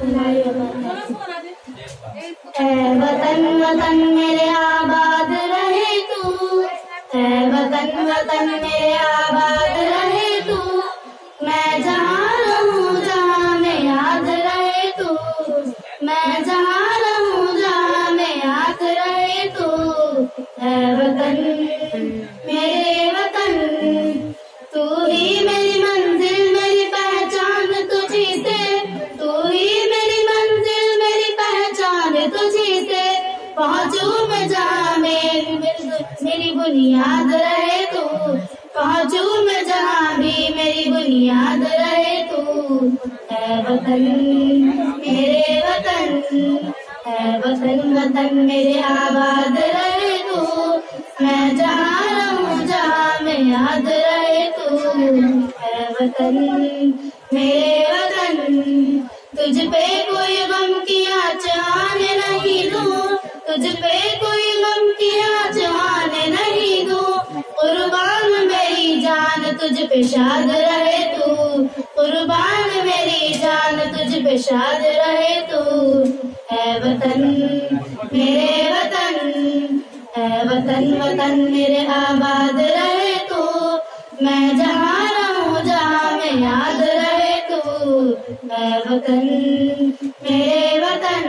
रहमतुल्लाहि व बरकातुहू। ऐ वतन वतन मेरे आबाद रहे तू, ऐ वतन वतन मेरे आबाद रहे तू, मैं जहाँ रहूं जहाँ में याद रहे तू, मैं जहाँ रहूं जहाँ में याद रहे तू। ऐ वतन मेरे वतन, तू ही मेरी मंजिल मेरी पहचान तुझी से, तू ही मेरी मंजिल मेरी पहचान तुझी से। पहुँचूं मैं जहाँ मेरी बुनियाद रहे तू, पहुँचूं मैं जहाँ भी मेरी बुनियाद रहे तू। ऐ वतन मेरे वतन, ऐ वतन वतन मेरे आबाद रहे तू, मैं जहाँ रहूं जहाँ में याद रहे तू। ऐ वतन मेरे वतन, तुझ पे कोई गम की आँच आने नहीं दूं, तुझ पे कोई गम की आँच आने नहीं दूं। कुर्बान मेरी जान तुझ पे शाद रहे तू, कुर्बान मेरी जान तुझ पे शाद रहे तू। ऐ वतन मेरे वतन, ऐ वतन वतन मेरे आबाद रहे तू, मैं जहाँ रहूं जहाँ में याद रहे तू। ऐ वतन मेरे वतन।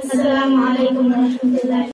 अस्सलामु अलैकुम।